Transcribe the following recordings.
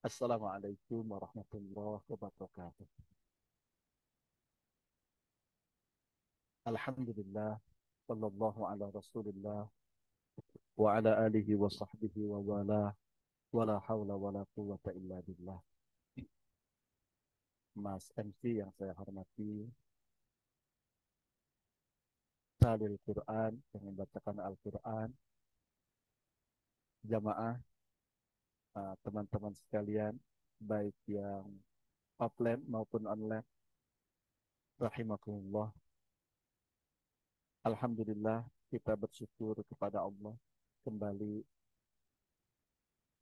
Assalamualaikum warahmatullahi wabarakatuh. Alhamdulillah, sallallahu ala rasulillah, wa ala alihi wa sahbihi wa wala hawla wala quwwata illa billah. Mas MC yang saya hormati, Talil Quran, yang membacakan Al-Quran, jamaah, teman-teman sekalian, baik yang offline maupun online, rahimakumullah. Alhamdulillah, kita bersyukur kepada Allah kembali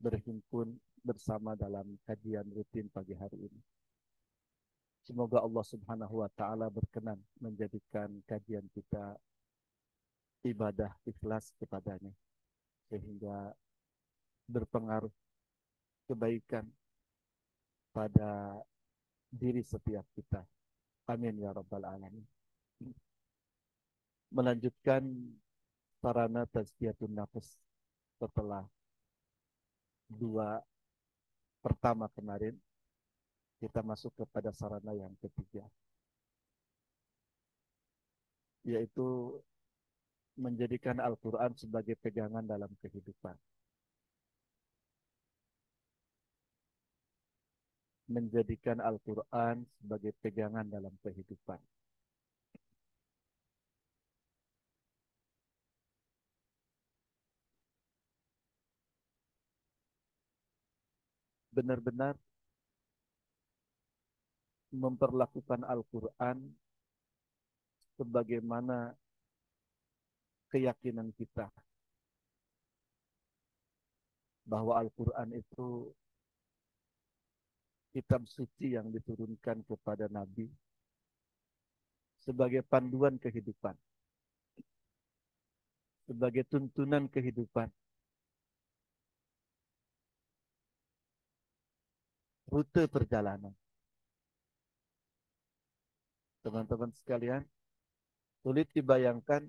berhimpun bersama dalam kajian rutin pagi hari ini. Semoga Allah Subhanahu wa taala berkenan menjadikan kajian kita ibadah ikhlas kepadanya sehingga berpengaruh kebaikan pada diri setiap kita. Amin ya rabbal alamin. Melanjutkan sarana tazkiyatun nafs setelah dua pertama kemarin, kita masuk kepada sarana yang ketiga, yaitu menjadikan Al-Quran sebagai pegangan dalam kehidupan. Menjadikan Al-Quran sebagai pegangan dalam kehidupan. Benar-benar memperlakukan Al-Quran sebagaimana keyakinan kita bahwa Al-Quran itu kitab suci yang diturunkan kepada Nabi sebagai panduan kehidupan, sebagai tuntunan kehidupan, rute perjalanan. Teman-teman sekalian, sulit dibayangkan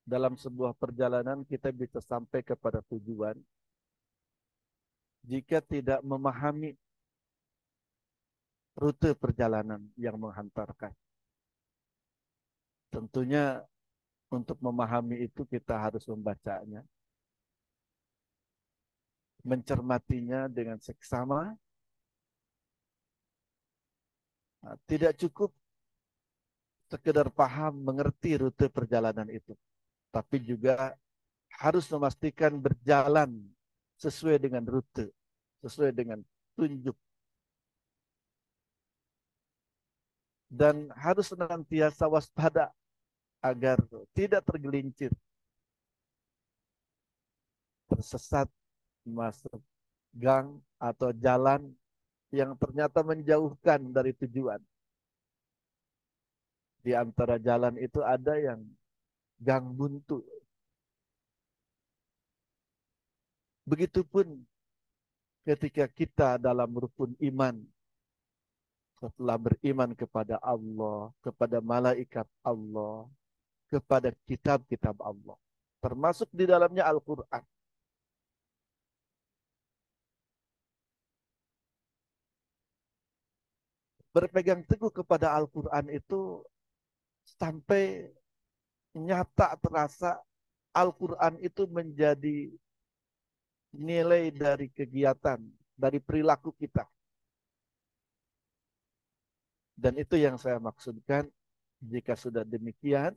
dalam sebuah perjalanan kita bisa sampai kepada tujuan jika tidak memahami rute perjalanan yang menghantarkan. Tentunya untuk memahami itu kita harus membacanya, mencermatinya dengan seksama. Tidak cukup sekedar paham, mengerti rute perjalanan itu, tapi juga harus memastikan berjalan sesuai dengan rute, sesuai dengan tunjuk. Dan harus senantiasa waspada agar tidak tergelincir, tersesat, masuk gang atau jalan yang ternyata menjauhkan dari tujuan. Di antara jalan itu ada yang gang buntu. Begitupun ketika kita dalam rukun iman, setelah beriman kepada Allah, kepada malaikat Allah, kepada kitab-kitab Allah, termasuk di dalamnya Al-Quran. Berpegang teguh kepada Al-Quran itu sampai nyata terasa Al-Quran itu menjadi nilai dari kegiatan, dari perilaku kita. Dan itu yang saya maksudkan, jika sudah demikian,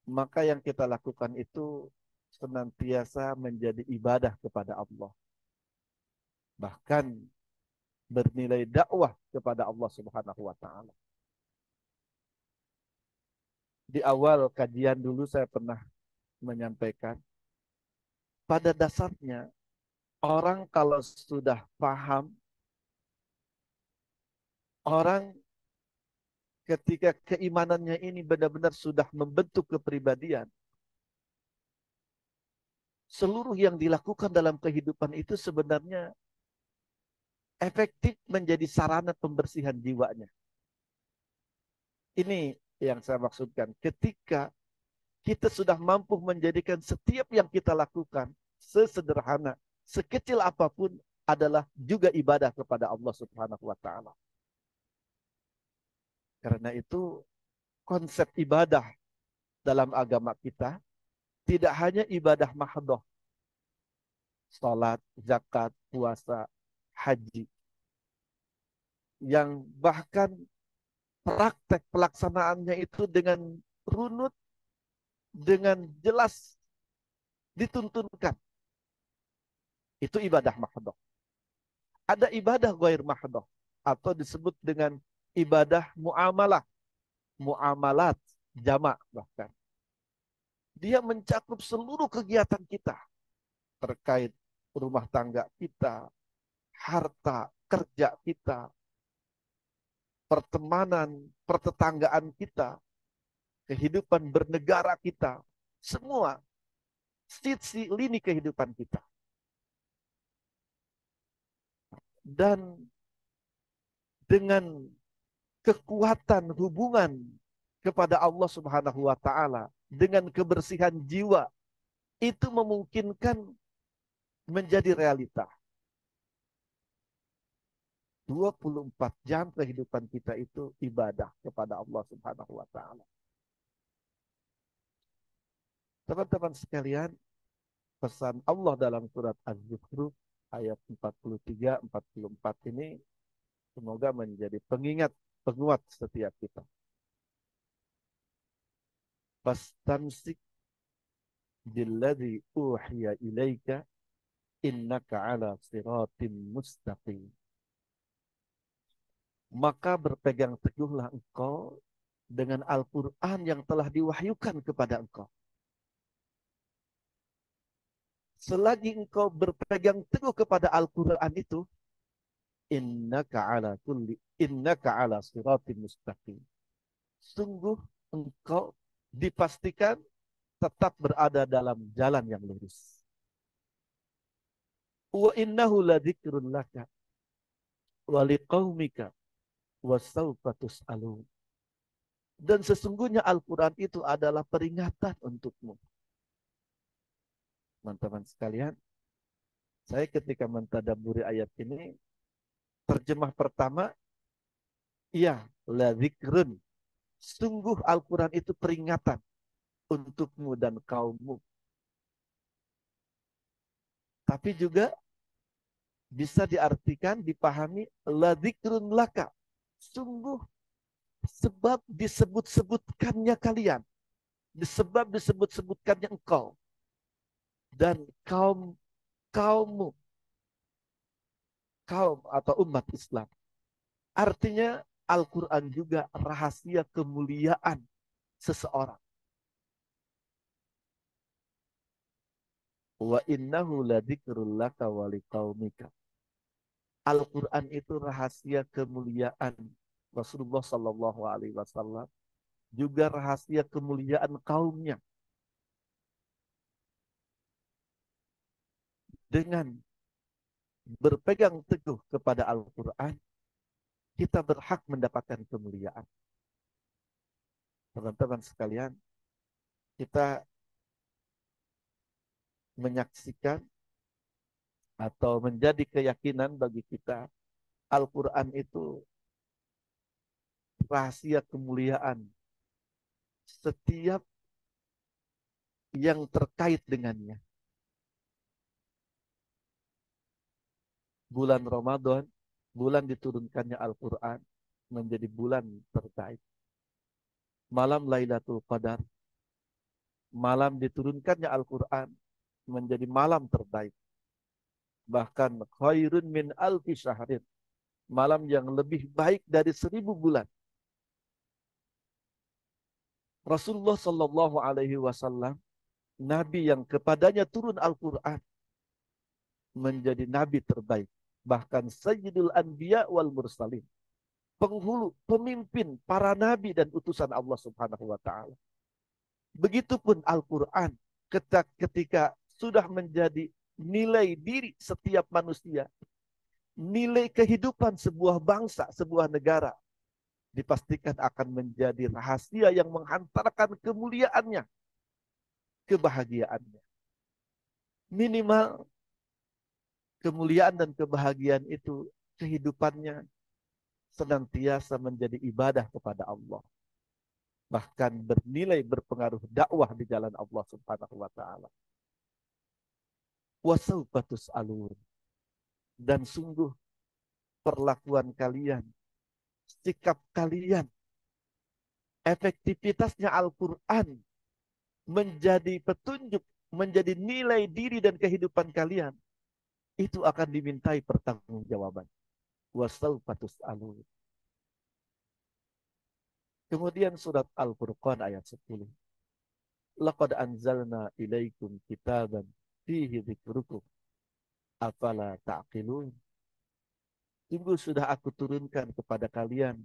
maka yang kita lakukan itu senantiasa menjadi ibadah kepada Allah. Bahkan bernilai dakwah kepada Allah Subhanahu wa taala. Di awal kajian dulu saya pernah menyampaikan, pada dasarnya orang kalau sudah paham, orang ketika keimanannya ini benar-benar sudah membentuk kepribadian, seluruh yang dilakukan dalam kehidupan itu sebenarnya efektif menjadi sarana pembersihan jiwanya. Ini yang saya maksudkan. Ketika kita sudah mampu menjadikan setiap yang kita lakukan sesederhana, sekecil apapun adalah juga ibadah kepada Allah Subhanahu wa taala. Karena itu konsep ibadah dalam agama kita tidak hanya ibadah mahdoh, salat, zakat, puasa, haji, yang bahkan praktek pelaksanaannya itu dengan runut, dengan jelas dituntunkan. Itu ibadah mahdoh. Ada ibadah ghair mahdoh atau disebut dengan ibadah muamalah, muamalat jamak bahkan. Dia mencakup seluruh kegiatan kita terkait rumah tangga kita, harta, kerja kita, pertemanan, pertetanggaan kita, kehidupan bernegara kita, semua sisi lini kehidupan kita. Dan dengan kekuatan hubungan kepada Allah Subhanahu wa taala, dengan kebersihan jiwa, itu memungkinkan menjadi realita. 24 jam kehidupan kita itu ibadah kepada Allah Subhanahu wa taala. Teman-teman sekalian, pesan Allah dalam surat Az-Zukhruf ayat 43-44 ini semoga menjadi pengingat, penguat setiap kita. Fastamsik billadzi uhiya ilaika innaka ala siratim mustaqim. Maka berpegang teguhlah engkau dengan Al-Quran yang telah diwahyukan kepada engkau. Selagi engkau berpegang teguh kepada Al-Quran itu, innaka ala siratim mustaqim. Sungguh engkau dipastikan tetap berada dalam jalan yang lurus. Wa innahu ladzikrun laka wa liqaumika wasawfa tus'alun. Dan sesungguhnya Al-Quran itu adalah peringatan untukmu. Teman-teman sekalian, saya ketika mentadabburi ayat ini, terjemah pertama, iya, la zikrun. Sungguh Al-Quran itu peringatan untukmu dan kaummu. Tapi juga bisa diartikan, dipahami, la zikrun laka. Sungguh sebab disebut-sebutkannya kalian. Sebab disebut-sebutkannya engkau. Dan kaummu. Kaum atau umat Islam. Artinya Al-Quran juga rahasia kemuliaan seseorang. Wa innahu ladzikrul laka wa liqaumika. Al-Quran itu rahasia kemuliaan Rasulullah Sallallahu Alaihi Wasallam, juga rahasia kemuliaan kaumnya. Dengan berpegang teguh kepada Al-Quran, kita berhak mendapatkan kemuliaan. Teman-teman sekalian, kita menyaksikan atau menjadi keyakinan bagi kita, Al-Quran itu rahasia kemuliaan setiap yang terkait dengannya. Bulan Ramadan, bulan diturunkannya Al-Quran, menjadi bulan terbaik. Malam Lailatul Qadar, malam diturunkannya Al-Quran, menjadi malam terbaik. Bahkan khairun min alfi syahrin, malam yang lebih baik dari 1000 bulan. Rasulullah Sallallahu Alaihi Wasallam, Nabi yang kepadanya turun Al-Quran, menjadi Nabi terbaik. Bahkan Sayyidul Anbiya wal Mursalin, penghulu, pemimpin para Nabi dan utusan Allah Subhanahu wa Ta'ala. Begitupun Al-Quran ketika sudah menjadi nilai diri setiap manusia, nilai kehidupan sebuah bangsa, sebuah negara, dipastikan akan menjadi rahasia yang menghantarkan kemuliaannya, kebahagiaannya. Minimal kemuliaan dan kebahagiaan itu kehidupannya senantiasa menjadi ibadah kepada Allah. Bahkan bernilai berpengaruh dakwah di jalan Allah Subhanahu wa taala. Wasaufa tus'alun. Dan sungguh perlakuan kalian, sikap kalian, efektivitasnya Al-Quran menjadi petunjuk, menjadi nilai diri dan kehidupan kalian, itu akan dimintai pertanggungjawaban. Wasaufa tus'alun. Kemudian surat Al-Furqan ayat 10. Laqad anzalna ilaikum kitaban fihi dzikrukum afala ta'qilun. Sungguh sudah aku turunkan kepada kalian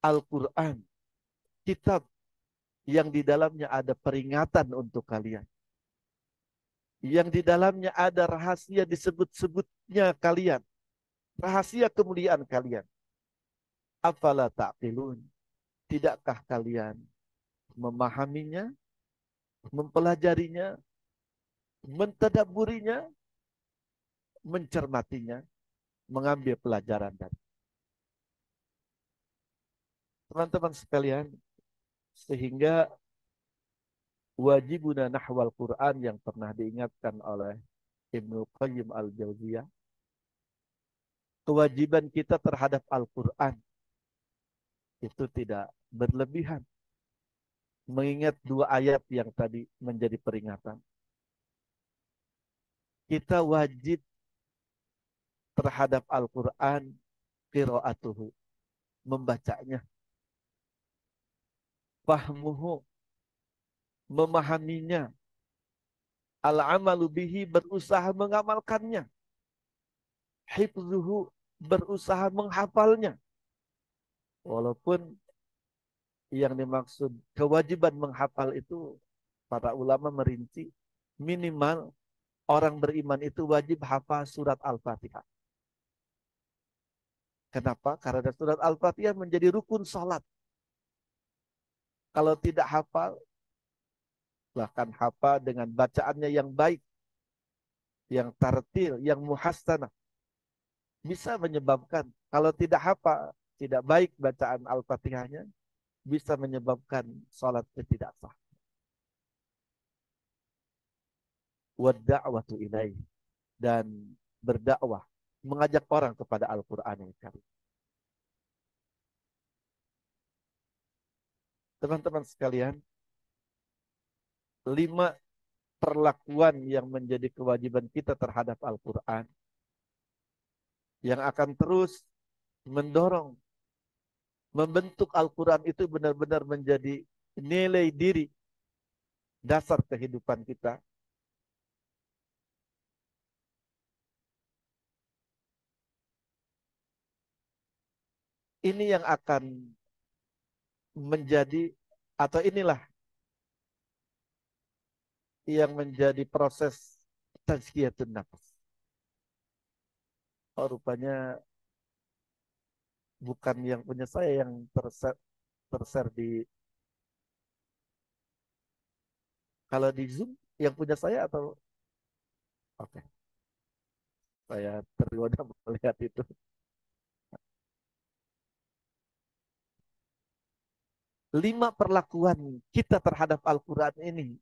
Al-Quran, kitab yang di dalamnya ada peringatan untuk kalian. Yang di dalamnya ada rahasia disebut-sebutnya kalian. Rahasia kemuliaan kalian. Afala ta'qilun. Tidakkah kalian memahaminya, mempelajarinya, mentadabburinya, mencermatinya, mengambil pelajaran dari. Teman-teman sekalian, sehingga wajibuna nahwal Quran yang pernah diingatkan oleh Ibnu Qayyim al-Jauziyah, kewajiban kita terhadap Al-Quran itu tidak berlebihan. Mengingat dua ayat yang tadi menjadi peringatan. Kita wajib terhadap Al-Quran qiraatuhu, membacanya. Fahmuhu, memahaminya. Al-amalu bihi, berusaha mengamalkannya. Hifzuhu, berusaha menghafalnya. Walaupun yang dimaksud kewajiban menghafal itu para ulama merinci minimal orang beriman itu wajib hafal surat Al-Fatihah. Kenapa? Karena surat Al-Fatihah menjadi rukun salat. Kalau tidak hafal, bahkan hafal dengan bacaannya yang baik, yang tartil, yang muhassanah, bisa menyebabkan, kalau tidak hafal, tidak baik bacaan Al-Fatihahnya, bisa menyebabkan salat tidak sah. Wadda'watu ilaih, dan berdakwah, mengajak orang kepada Al-Quran yang Karim. Teman-teman sekalian, 5 perlakuan yang menjadi kewajiban kita terhadap Al-Quran yang akan terus mendorong, membentuk Al-Quran itu benar-benar menjadi nilai diri, dasar kehidupan kita. Ini yang akan menjadi, atau inilah yang menjadi proses tazkiyatun nafs. Oh, rupanya bukan yang punya saya yang terser di, kalau di Zoom yang punya saya atau oke, saya tergoda melihat itu. 5 perlakuan kita terhadap Al-Quran ini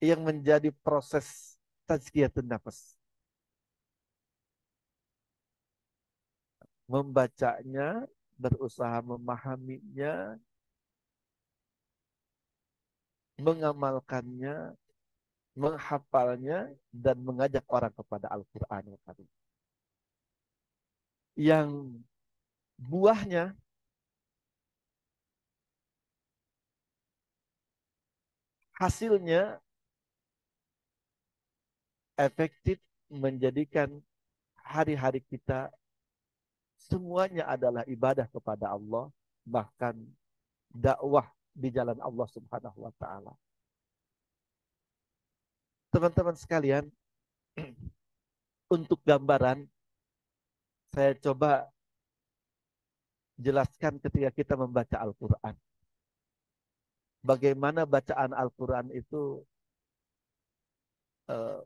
yang menjadi proses tazkiyatun nafs. Membacanya, berusaha memahaminya, mengamalkannya, menghafalnya, dan mengajak orang kepada Al-Quran yang buahnya hasilnya efektif menjadikan hari-hari kita semuanya adalah ibadah kepada Allah, bahkan dakwah di jalan Allah Subhanahu wa taala. Teman-teman sekalian, untuk gambaran saya coba jelaskan ketika kita membaca Al-Quran. Bagaimana bacaan Al-Quran itu eh,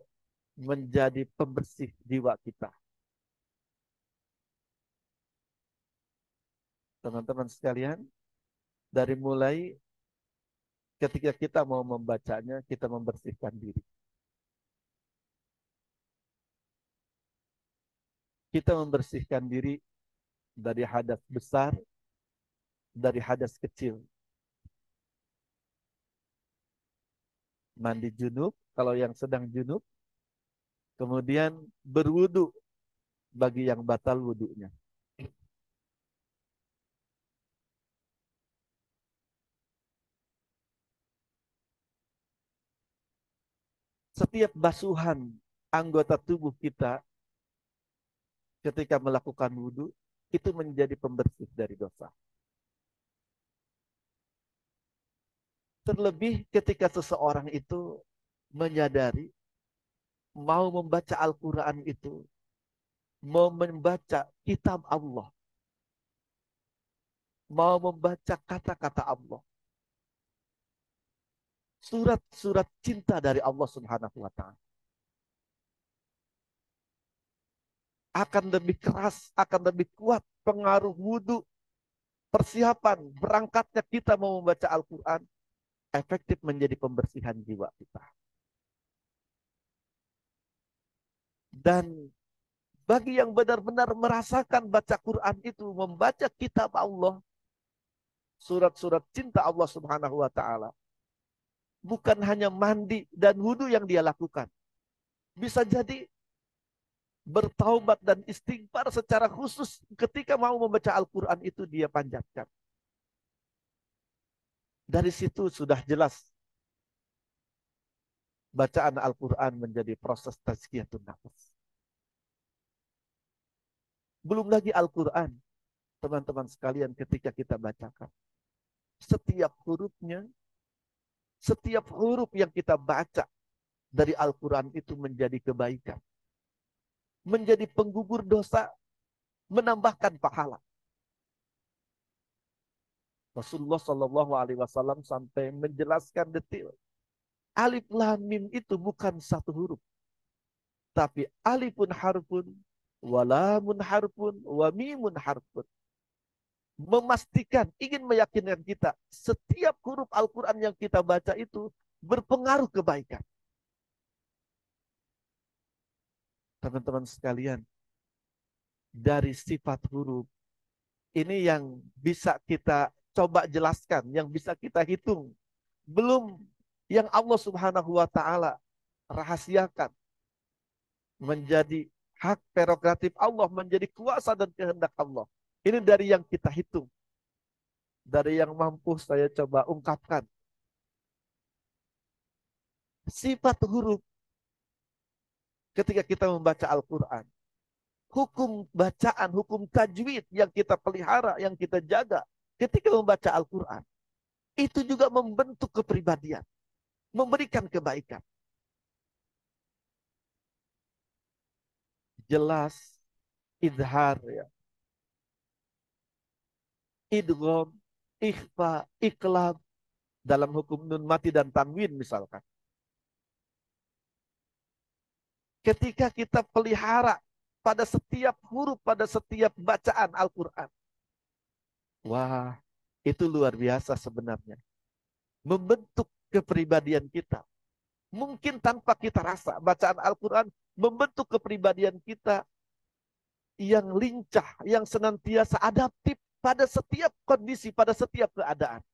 menjadi pembersih jiwa kita. Teman-teman sekalian, dari mulai ketika kita mau membacanya, kita membersihkan diri. Kita membersihkan diri dari hadas besar, dari hadas kecil. Mandi junub, kalau yang sedang junub, kemudian berwudu bagi yang batal wudunya. Setiap basuhan anggota tubuh kita ketika melakukan wudu, itu menjadi pembersih dari dosa. Terlebih ketika seseorang itu menyadari mau membaca Al-Quran itu, mau membaca kitab Allah, mau membaca kata-kata Allah, surat-surat cinta dari Allah Subhanahu wa Ta'ala, akan lebih keras, akan lebih kuat pengaruh wudhu, persiapan berangkatnya kita mau membaca Al-Quran, efektif menjadi pembersihan jiwa kita. Dan bagi yang benar-benar merasakan baca Quran itu, membaca kitab Allah, surat-surat cinta Allah Subhanahu wa Ta'ala, bukan hanya mandi dan wudhu yang dia lakukan. Bisa jadi bertaubat dan istighfar secara khusus ketika mau membaca Al-Quran itu dia panjatkan. Dari situ sudah jelas bacaan Al-Quran menjadi proses tazkiyatun nafs. Belum lagi Al-Quran, teman-teman sekalian, ketika kita bacakan, setiap hurufnya, setiap huruf yang kita baca dari Al-Quran itu menjadi kebaikan, menjadi penggugur dosa, menambahkan pahala. Rasulullah Shallallahu Alaihi Wasallam sampai menjelaskan detail. Alif lam mim itu bukan satu huruf, tapi alifun harfun, walamun harfun, wa mimun harfun. Memastikan, ingin meyakinkan kita, setiap huruf Al-Quran yang kita baca itu berpengaruh kebaikan. Teman-teman sekalian, dari sifat huruf, ini yang bisa kita coba jelaskan, yang bisa kita hitung. Belum yang Allah Subhanahu wa Ta'ala rahasiakan, menjadi hak prerogatif Allah, menjadi kuasa dan kehendak Allah. Ini dari yang kita hitung, dari yang mampu saya coba ungkapkan. Sifat huruf ketika kita membaca Al-Quran, hukum bacaan, hukum tajwid yang kita pelihara, yang kita jaga ketika membaca Al-Quran, itu juga membentuk kepribadian, memberikan kebaikan. Jelas, idhar, ya, idgham, ikhfa, iklab, dalam hukum nun mati dan tanwin misalkan. Ketika kita pelihara pada setiap huruf, pada setiap bacaan Al-Quran, wah, itu luar biasa sebenarnya. Membentuk kepribadian kita. Mungkin tanpa kita rasa, bacaan Al-Quran membentuk kepribadian kita yang lincah, yang senantiasa adaptif pada setiap kondisi, pada setiap keadaan.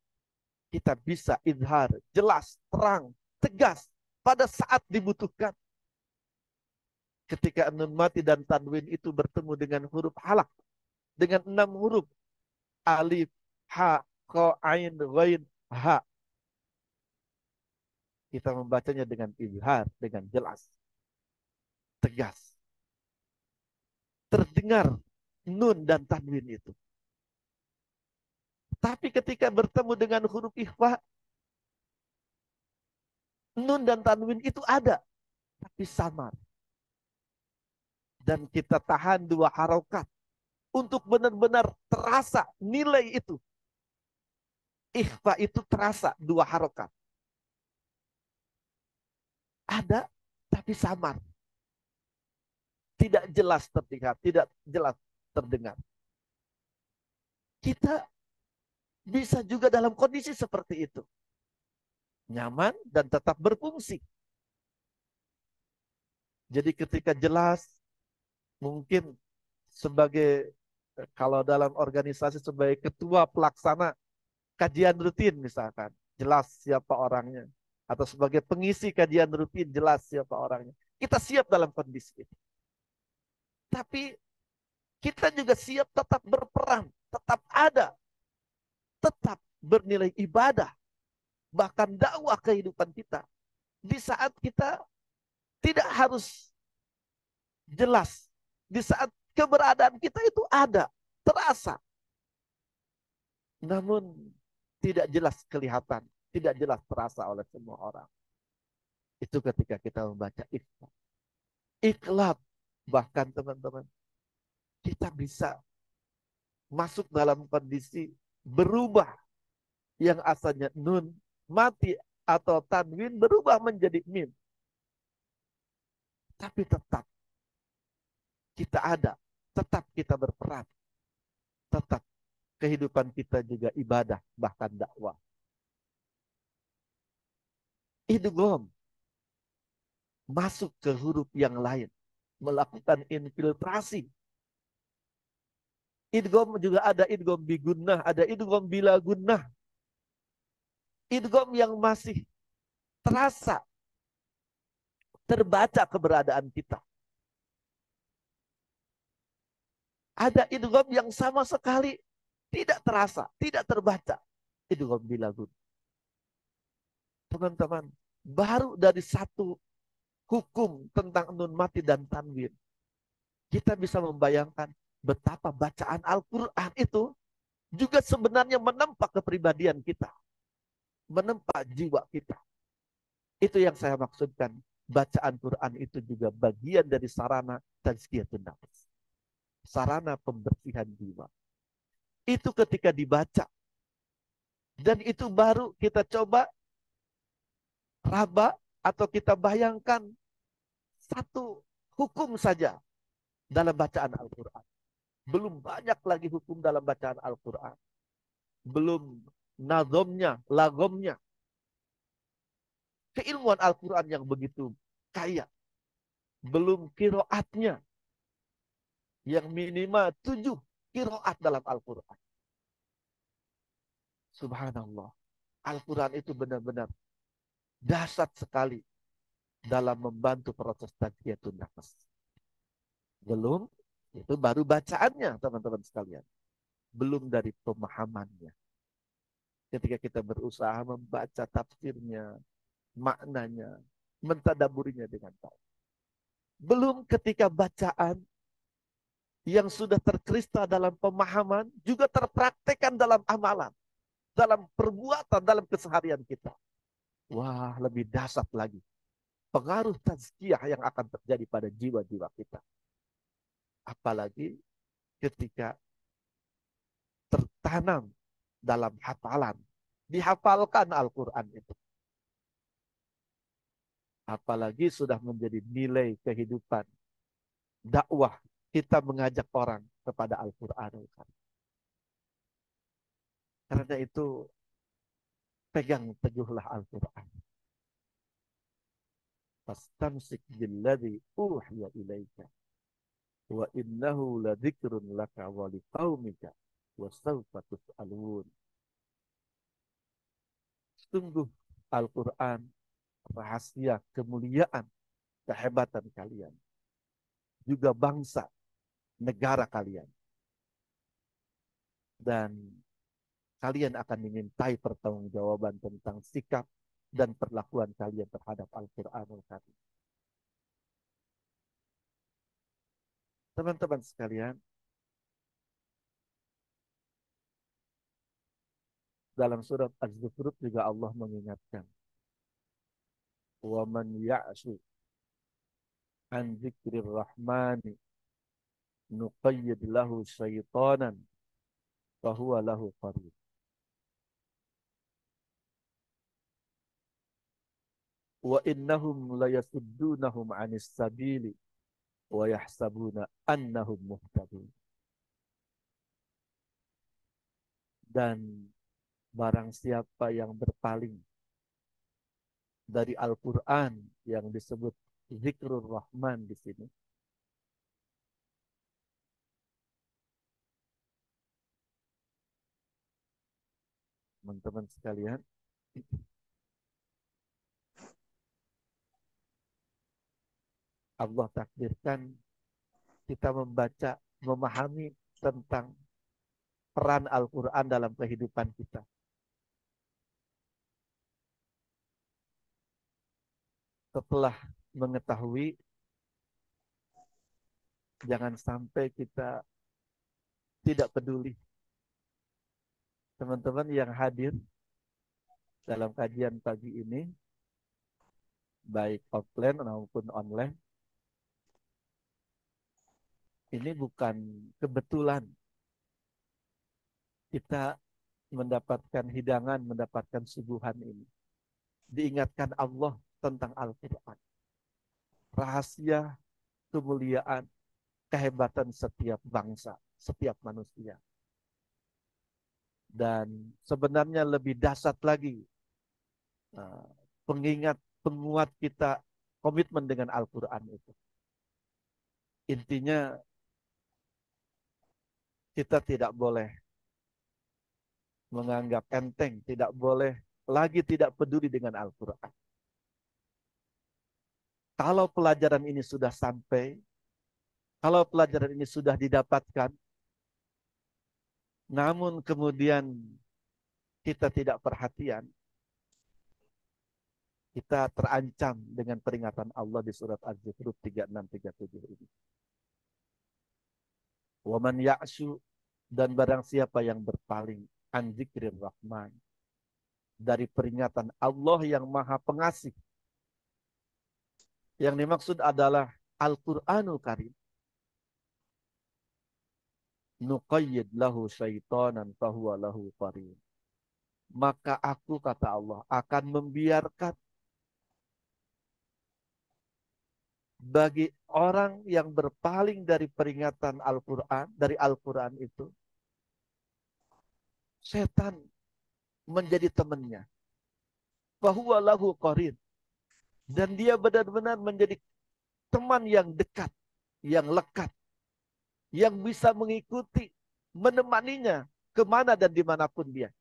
Kita bisa izhar, jelas, terang, tegas pada saat dibutuhkan. Ketika nun mati dan tanwin itu bertemu dengan huruf halak, dengan 6 huruf, alif, ha, ko, ain, ghain, ha. Kita membacanya dengan izhar, dengan jelas, tegas. Terdengar nun dan tanwin itu. Tapi ketika bertemu dengan huruf ikhfa, nun dan tanwin itu ada, tapi samar. Dan kita tahan 2 harokat untuk benar-benar terasa nilai itu. Ikhfa itu terasa 2 harokat. Ada, tapi tapi samar, tidak jelas terlihat, tidak jelas terdengar. Kita bisa juga dalam kondisi seperti itu, nyaman dan tetap berfungsi. Jadi ketika jelas, mungkin sebagai kalau dalam organisasi sebagai ketua pelaksana kajian rutin misalkan, jelas siapa orangnya. Atau sebagai pengisi kajian rutin, jelas siapa orangnya. Kita siap dalam kondisi itu. Tapi kita juga siap tetap berperan, tetap ada, tetap bernilai ibadah, bahkan dakwah kehidupan kita. Di saat kita tidak harus jelas, di saat keberadaan kita itu ada, terasa. Namun tidak jelas kelihatan, tidak jelas terasa oleh semua orang. Itu ketika kita membaca ikhlas. Ikhlas, bahkan teman-teman, kita bisa masuk dalam kondisi berubah yang asalnya nun, mati atau tanwin berubah menjadi mim. Tapi tetap kita ada, tetap kita berperan, tetap kehidupan kita juga ibadah, bahkan dakwah. Idgham, masuk ke huruf yang lain, melakukan infiltrasi. Idgham juga ada idgham bi gunnah, ada idgham bila gunnah. Idgham yang masih terasa, terbaca keberadaan kita. Ada idgham yang sama sekali tidak terasa, tidak terbaca. Idgham bila gunnah. Teman-teman, baru dari satu hukum tentang nun mati dan tanwin, kita bisa membayangkan betapa bacaan Al-Quran itu juga sebenarnya menempa kepribadian kita, menempa jiwa kita. Itu yang saya maksudkan. Bacaan Quran itu juga bagian dari sarana tazkiyatun nafs, sarana pembersihan jiwa. Itu ketika dibaca, dan itu baru kita coba raba atau kita bayangkan satu hukum saja dalam bacaan Al-Quran. Belum banyak lagi hukum dalam bacaan Al-Quran. Belum nazomnya, lagomnya. Keilmuan Al-Quran yang begitu kaya. Belum kiroatnya. Yang minimal 7 kiroat dalam Al-Quran. Subhanallah. Al-Quran itu benar-benar dahsyat sekali dalam membantu proses tazkiyatun nafs. Belum, itu baru bacaannya teman-teman sekalian. Belum dari pemahamannya. Ketika kita berusaha membaca tafsirnya, maknanya, mentadaburinya dengan baik. Belum ketika bacaan yang sudah terkristal dalam pemahaman juga terpraktekkan dalam amalan, dalam perbuatan, dalam keseharian kita. Wah, lebih dahsyat lagi pengaruh tazkiyah yang akan terjadi pada jiwa-jiwa kita. Apalagi ketika tertanam dalam hafalan, dihafalkan Al-Quran itu. Apalagi sudah menjadi nilai kehidupan, dakwah, kita mengajak orang kepada Al-Quran. Karena itu, pegang teguhlah Al-Quran. Fastamsik billadzi uhiya ilaika wa innahu ladzikrun laka wa liqaumika wa sawfa tus'alun. Sungguh Al-Quran rahasia kemuliaan, kehebatan kalian, juga bangsa, negara kalian. Dan kalian akan dimintai pertanggungjawaban tentang sikap dan perlakuan kalian terhadap Al-Quranul Karim. Teman-teman sekalian, dalam surat Az-Zukhruf juga Allah mengingatkan, wa man ya'shu an dzikrir rahmani nuqayyid lahu syaitanan fa huwa lahu qarin. 'Qarin." 'Qarin." wa innahum layasuddunahum 'anis sabili wa yahsabuna annahum muhtadun. Dan barang siapa yang berpaling dari Al-Qur'an yang disebut zikrul Rahman di sini, teman-teman sekalian, Allah takdirkan kita membaca, memahami tentang peran Al-Quran dalam kehidupan kita. Setelah mengetahui, jangan sampai kita tidak peduli. Teman-teman yang hadir dalam kajian pagi ini, baik offline maupun online, ini bukan kebetulan kita mendapatkan hidangan, mendapatkan suguhan ini. Diingatkan Allah tentang Al-Quran. Rahasia, kemuliaan, kehebatan setiap bangsa, setiap manusia. Dan sebenarnya lebih dahsyat lagi, pengingat, penguat kita komitmen dengan Al-Quran itu. Intinya kita tidak boleh menganggap enteng, tidak boleh lagi tidak peduli dengan Al-Quran. Kalau pelajaran ini sudah sampai, kalau pelajaran ini sudah didapatkan, namun kemudian kita tidak perhatian, kita terancam dengan peringatan Allah di surat Az-Zukhruf 36-37 ini. Waman ya'syu, dan barang siapa yang berpaling an dzikrir Rahman, dari peringatan Allah yang Maha Pengasih. Yang dimaksud adalah Al-Qur'anul Karim. Nuqayyid lahu syaitanan fahuwa lahu qarin. Maka aku, kata Allah, akan membiarkan bagi orang yang berpaling dari peringatan Al-Quran, dari Al-Quran itu, setan menjadi temannya. Fahuwa lahu qarin. Dan dia benar-benar menjadi teman yang dekat, yang lekat, yang bisa mengikuti, menemaninya kemana dan dimanapun dia.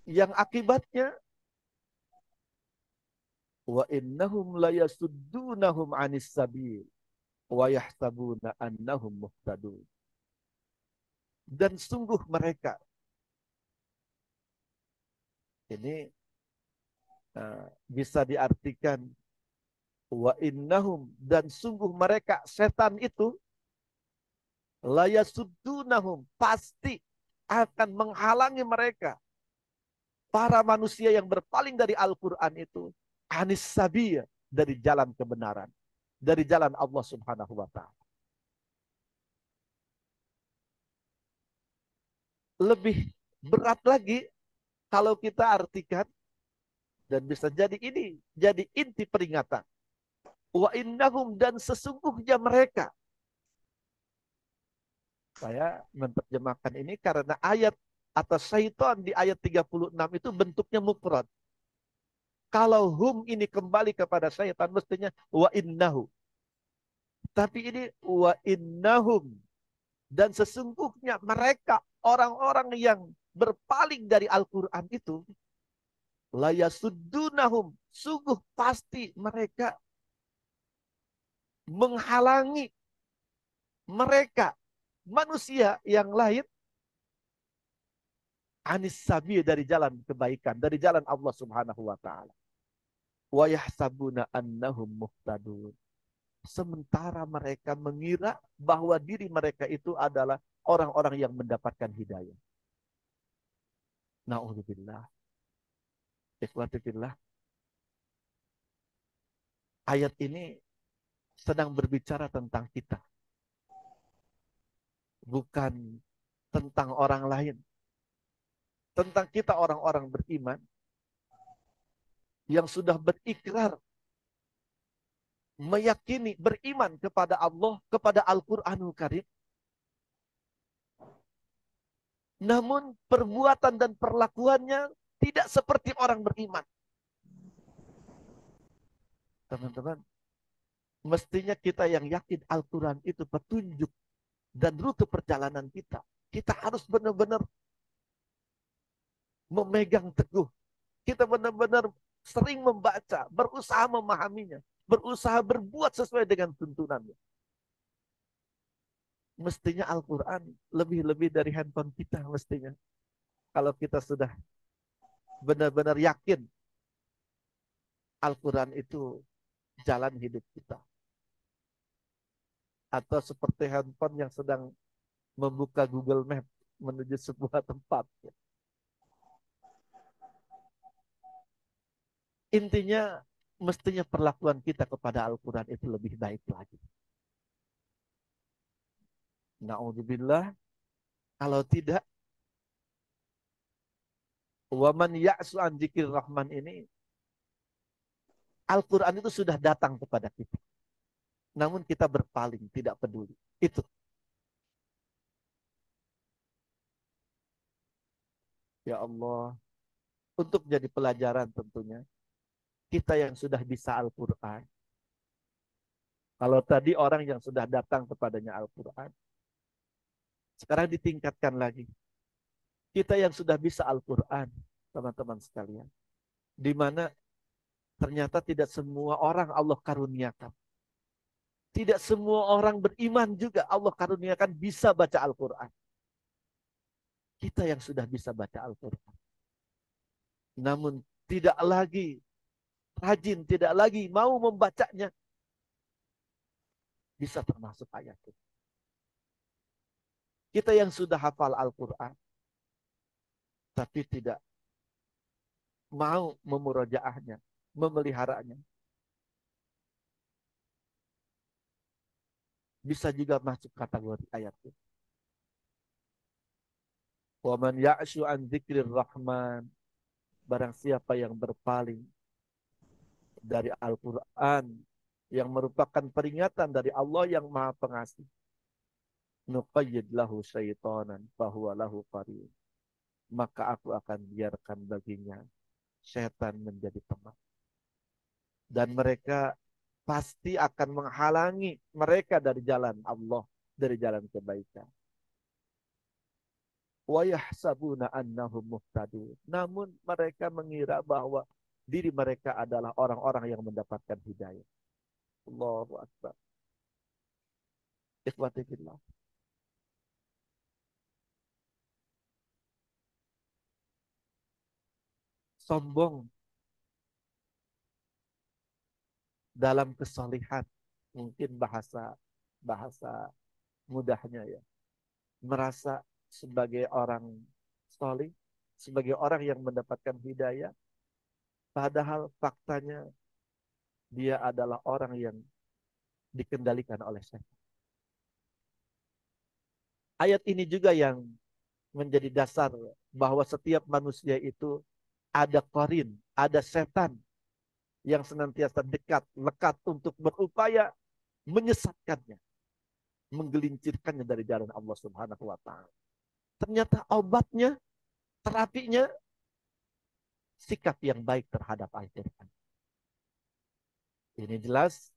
Yang akibatnya, wa innahum layasuddunahum anis sabil wa yahsabuna annahum muhtadun. Dan sungguh mereka, ini bisa diartikan wa innahum, dan sungguh mereka, setan itu, layasuddunahum, pasti akan menghalangi mereka, para manusia yang berpaling dari Al-Quran itu, anis sabiya, dari jalan kebenaran, dari jalan Allah Subhanahu wa Ta'ala. Lebih berat lagi kalau kita artikan, dan bisa jadi ini jadi inti peringatan. Wa innahum, dan sesungguhnya mereka. Saya menerjemahkan ini karena ayat atas syaitan di ayat 36 itu bentuknya mufrad. Kalau hum ini kembali kepada syaitan, mestinya wa innahu. Tapi ini wa innahum, dan sesungguhnya mereka, orang-orang yang berpaling dari Al-Quran itu, layasuddunahum, sungguh pasti mereka menghalangi mereka, manusia yang lain, anis sabi, dari jalan kebaikan, dari jalan Allah Subhanahu wa Ta'ala. Wa yahsabuna annahum muhtadun. Sementara mereka mengira bahwa diri mereka itu adalah orang-orang yang mendapatkan hidayah. Na'udzubillah. Ikhwati fillah. Ayat ini sedang berbicara tentang kita. Bukan tentang orang lain. Tentang kita orang-orang beriman. yang sudah berikrar, meyakini, beriman kepada Allah, kepada Al-Quranul Karim. Namun perbuatan dan perlakuannya tidak seperti orang beriman. Teman-teman, mestinya kita yang yakin Al-Quran itu petunjuk dan rute perjalanan kita. Kita harus benar-benar memegang teguh. Kita benar-benar sering membaca, berusaha memahaminya, berusaha berbuat sesuai dengan tuntunannya. Mestinya Al-Quran lebih-lebih dari handphone kita mestinya. Kalau kita sudah benar-benar yakin Al-Quran itu jalan hidup kita. Atau seperti handphone yang sedang membuka Google Map menuju sebuah tempat. Intinya, mestinya perlakuan kita kepada Al-Quran itu lebih baik lagi. Na'udzubillah, kalau tidak, waman ya'su an dzikir rahman ini, Al-Quran itu sudah datang kepada kita. Namun kita berpaling, tidak peduli. Itu. Ya Allah, untuk jadi pelajaran tentunya, kita yang sudah bisa Al-Quran. Kalau tadi orang yang sudah datang kepadanya Al-Quran, sekarang ditingkatkan lagi. Kita yang sudah bisa Al-Quran, teman-teman sekalian. Di mana ternyata tidak semua orang Allah karuniakan. Tidak semua orang beriman juga Allah karuniakan bisa baca Al-Quran. Kita yang sudah bisa baca Al-Quran. Namun tidak lagi rajin, tidak lagi mau membacanya. Bisa termasuk ayat itu. Kita yang sudah hafal Al-Quran. Tapi tidak mau memurojaahnya, memeliharanya. Bisa juga masuk kategori ayat itu. Wa man ya'shu an dzikrir rahman, barang siapa yang berpaling dari Al-Quran, yang merupakan peringatan dari Allah yang Maha Pengasih, nuqayyid lahu syaitanan fahuwa lahu qarin, maka aku akan biarkan baginya setan menjadi teman, dan mereka pasti akan menghalangi mereka dari jalan Allah, dari jalan kebaikan. Wa yahsabuna annahum muhtadun, namun mereka mengira bahwa diri mereka adalah orang-orang yang mendapatkan hidayah. Allahu Akbar. Ikhwati fillah. Sombong dalam kesalihan, mungkin bahasa bahasa mudahnya ya. Merasa sebagai orang solih, sebagai orang yang mendapatkan hidayah, padahal faktanya dia adalah orang yang dikendalikan oleh setan. Ayat ini juga yang menjadi dasar bahwa setiap manusia itu ada qarin, ada setan yang senantiasa dekat, lekat untuk berupaya menyesatkannya, menggelincirkannya dari jalan Allah Subhanahu wa taala. Ternyata obatnya, terapinya sikap yang baik terhadap Al-Qur'an. Ini jelas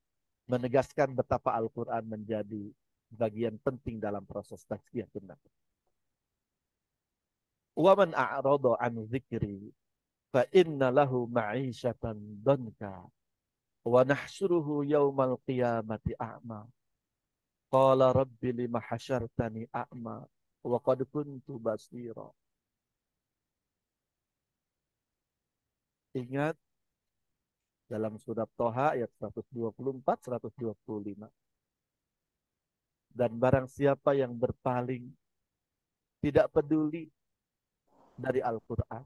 menegaskan betapa Al-Qur'an menjadi bagian penting dalam proses tazkiyatun nafs. Wa man a'rada an dzikri fa inna lahu ma'isyatan danka wa nahsyuruhu yaumal qiyamati a'ma. Qala rabbi lima hasyartani a'ma wa qad kuntu basira. Ingat dalam surat Toha ayat 124, 125. Dan barang siapa yang berpaling, tidak peduli dari Al-Quran,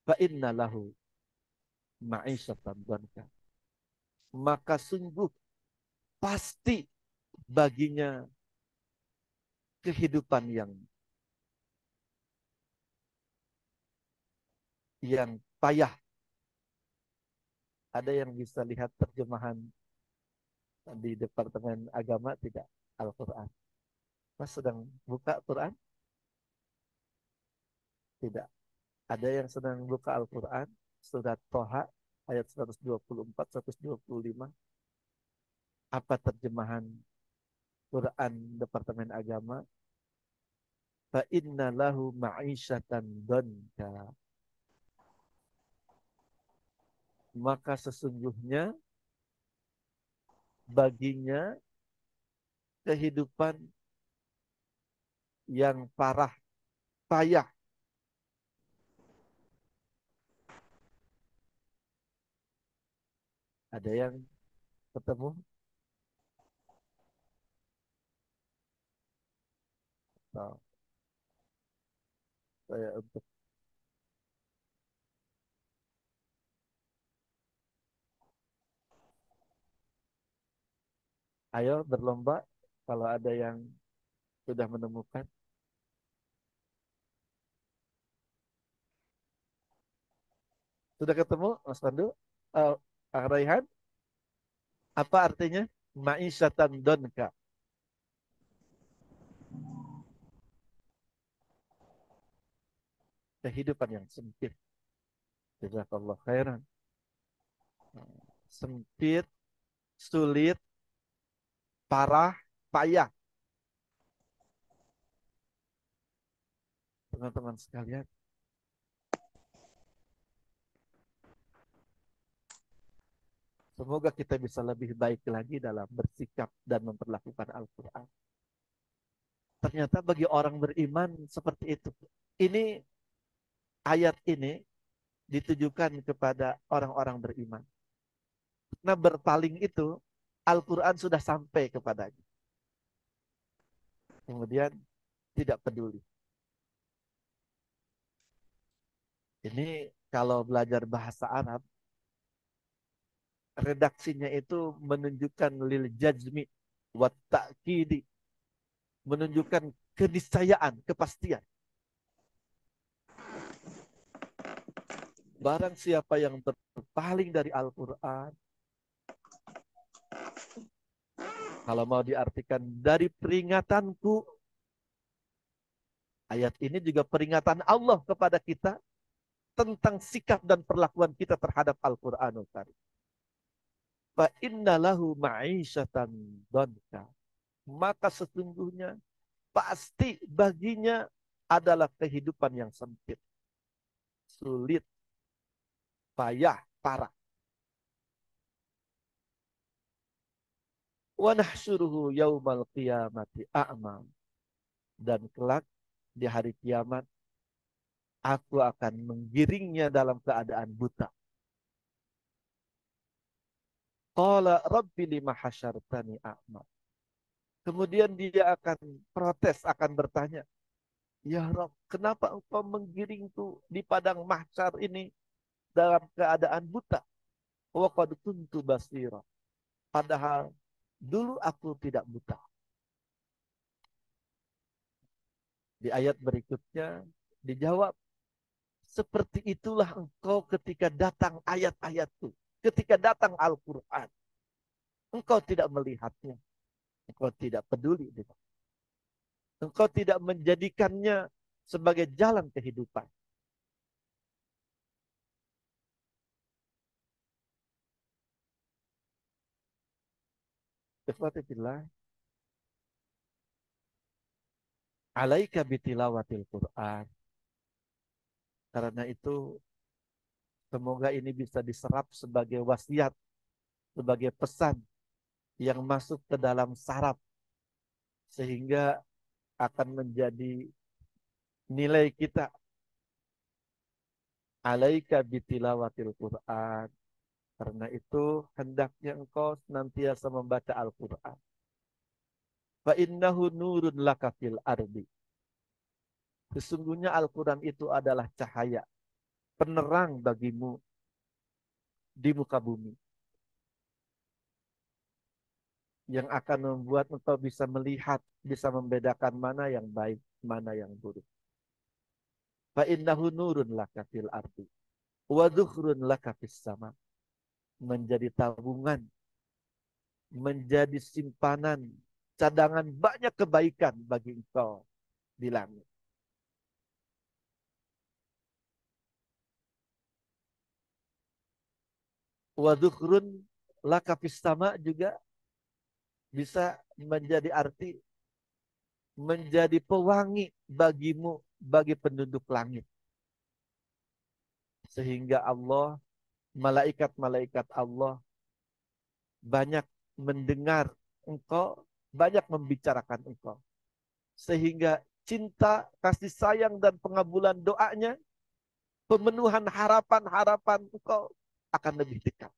fa inna lahu ma'isyatan dhanka, maka sungguh pasti baginya kehidupan yang payah, Ada yang bisa lihat terjemahan di Departemen Agama tidak? Al-Quran. Mas sedang buka Quran? Tidak. Ada yang sedang buka Al-Quran? Surat Toha ayat 124, 125. Apa terjemahan Quran Departemen Agama? Fa inna lahu ma'isyatan donka. Maka sesungguhnya baginya kehidupan yang parah, payah. Ada yang ketemu? Nah, saya untuk ayo berlomba kalau ada yang sudah menemukan. Sudah ketemu, Mas Pandu? Uh, Raihan, apa artinya? Ma'isyatan donka. Kehidupan yang sempit. Jazakallah khairan. Sempit, sulit, parah, payah. Teman-teman sekalian, semoga kita bisa lebih baik lagi dalam bersikap dan memperlakukan Al-Quran. Ternyata bagi orang beriman seperti itu. Ini ayat ini ditujukan kepada orang-orang beriman. Nah berpaling itu Al-Quran sudah sampai kepadanya. Kemudian tidak peduli. Ini kalau belajar bahasa Arab, redaksinya itu menunjukkan lil jazmi wa ta'kidi, menunjukkan keniscayaan, kepastian. Barang siapa yang berpaling dari Al-Quran, kalau mau diartikan dari peringatanku, ayat ini juga peringatan Allah kepada kita tentang sikap dan perlakuan kita terhadap Al-Quranul Karim. Fa inna lahu ma'isyatan donka. Maka sesungguhnya pasti baginya adalah kehidupan yang sempit, sulit, payah, parah. Wa nahsyuruhu yaumal qiyamati a'ma. Dan kelak di hari kiamat aku akan menggiringnya dalam keadaan buta. Qala rabbi lima hasyartani a'ma. Kemudian dia akan protes, akan bertanya, ya Rabb, kenapa engkau menggiringku di padang mahsyar ini dalam keadaan buta? Wa qad kuntu basira. Padahal dulu aku tidak buta. Di ayat berikutnya dijawab, seperti itulah engkau ketika datang ayat-ayatku. Ketika datang Al-Quran. Engkau tidak melihatnya. Engkau tidak peduli. Engkau tidak menjadikannya sebagai jalan kehidupan. Ikhwatifillah, alaika bitilawatil Quran. Karena itu, semoga ini bisa diserap sebagai wasiat, sebagai pesan yang masuk ke dalam saraf, sehingga akan menjadi nilai kita. Alaika bitilawatil Quran. Karena itu, hendaknya engkau senantiasa membaca Al-Quran. Fa innahu nurun laka fil ardi. Sesungguhnya Al-Quran itu adalah cahaya, penerang bagimu di muka bumi. Yang akan membuat engkau bisa melihat, bisa membedakan mana yang baik, mana yang buruk. Fa innahu nurun laka fil ardi. Wa dzukhrun laka fis sama. menjadi tabungan, menjadi simpanan, cadangan banyak kebaikan bagi engkau di langit. Wa dzukhrun laka fis sama juga bisa menjadi arti menjadi pewangi bagimu, bagi penduduk langit. Sehingga Allah, malaikat-malaikat Allah banyak mendengar engkau, banyak membicarakan engkau. Sehingga cinta, kasih sayang, dan pengabulan doanya, pemenuhan harapan-harapan engkau akan lebih dekat.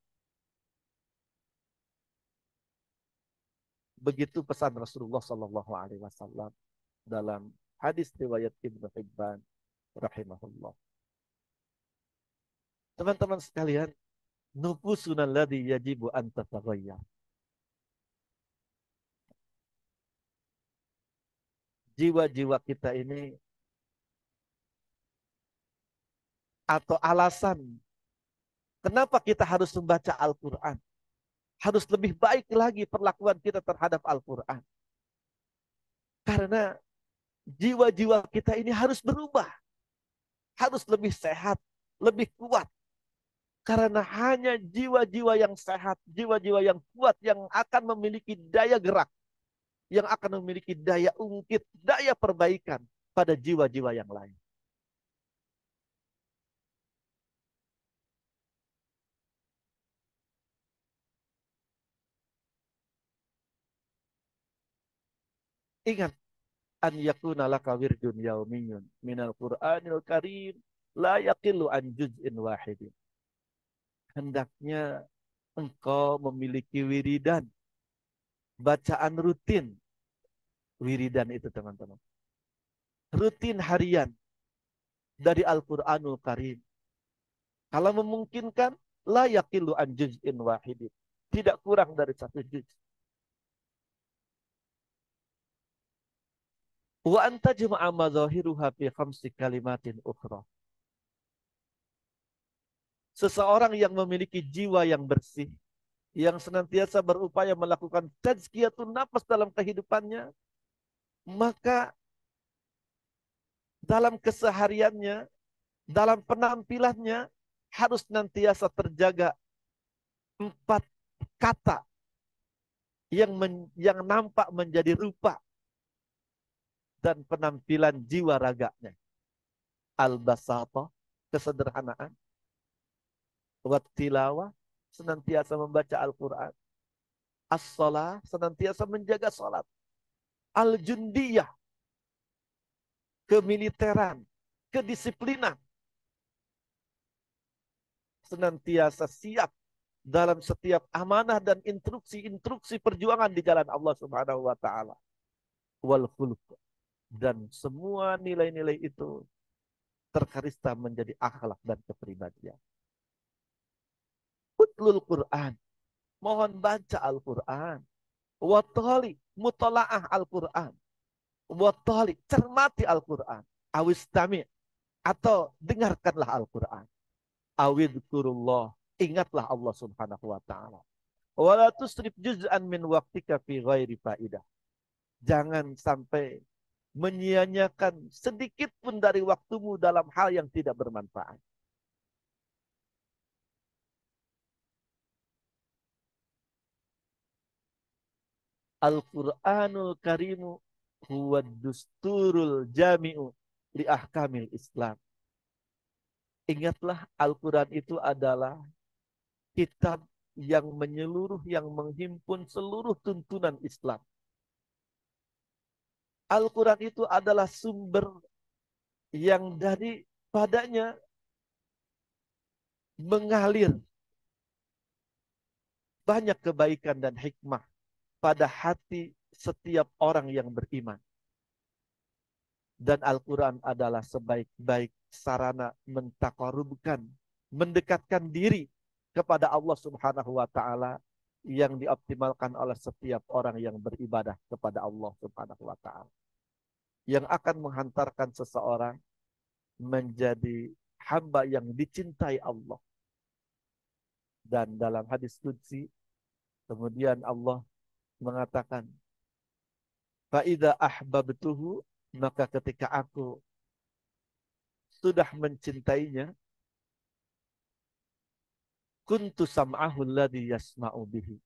Begitu pesan Rasulullah Sallallahu Alaihi Wasallam dalam hadis riwayat Ibnu Hibban rahimahullah. Teman-teman sekalian, nufusunal ladzi yajibu an tataghayyar. Jiwa-jiwa kita ini, atau alasan kenapa kita harus membaca Al-Quran, harus lebih baik lagi perlakuan kita terhadap Al-Quran. Karena jiwa-jiwa kita ini harus berubah, harus lebih sehat, lebih kuat. Karena hanya jiwa-jiwa yang sehat, jiwa-jiwa yang kuat yang akan memiliki daya gerak, yang akan memiliki daya ungkit, daya perbaikan pada jiwa-jiwa yang lain. Ingat, an yakuna laka wirdun yaumiyun minal Qur'anil Karim la yaqilu an juz'in wahidin. Hendaknya engkau memiliki wiridan, bacaan rutin. Wiridan itu teman-teman, rutin harian dari Al-Qur'anul Karim. Kalau memungkinkan, la yaqilu an juz'in wahidin. Tidak kurang dari satu juz. Wa anta jama'a madzahiruha fi khamsi kalimatin ukhra. Seseorang yang memiliki jiwa yang bersih, yang senantiasa berupaya melakukan tazkiyatun nafas dalam kehidupannya, maka dalam kesehariannya, dalam penampilannya, harus senantiasa terjaga empat kata yang nampak menjadi rupa dan penampilan jiwa raganya. Al-basata, kesederhanaan. Wattilawah, senantiasa membaca Al-Quran. As-salah, senantiasa menjaga salat. Al-jundiyah, kemiliteran, kedisiplinan. Senantiasa siap dalam setiap amanah dan instruksi-instruksi perjuangan di jalan Allah Subhanahu wa taala. Wal khuluq, dan semua nilai-nilai itu terkarista menjadi akhlak dan kepribadian. Utlul Quran, mohon baca Al-Quran. Wattali, mutalaah Al-Quran. Wattali, cermati Al-Quran. Awistami, atau dengarkanlah Al-Quran. Awidkurullah, ingatlah Allah Subhanahu wa taala. Wala tusrif juz'an min waqtika fi ghairi faidah. Jangan sampai menyia-nyiakan sedikit pun dari waktumu dalam hal yang tidak bermanfaat. Al-Qur'anul Karimu huwa dusturul jami'u li ahkamil Islam. Ingatlah, Al-Quran itu adalah kitab yang menyeluruh, yang menghimpun seluruh tuntunan Islam. Al-Quran itu adalah sumber yang dari padanya mengalir banyak kebaikan dan hikmah pada hati setiap orang yang beriman. Dan Al-Quran adalah sebaik-baik sarana mentaqarrubkan, mendekatkan diri kepada Allah Subhanahu wa taala, yang dioptimalkan oleh setiap orang yang beribadah kepada Allah Subhanahu wa taala, yang akan menghantarkan seseorang menjadi hamba yang dicintai Allah. Dan dalam hadis qudsi, kemudian Allah mengatakan, "Fa'idza ahbabtuhu," maka ketika aku sudah mencintainya, kuntu sam'ahu alladhi yasma'u bihi.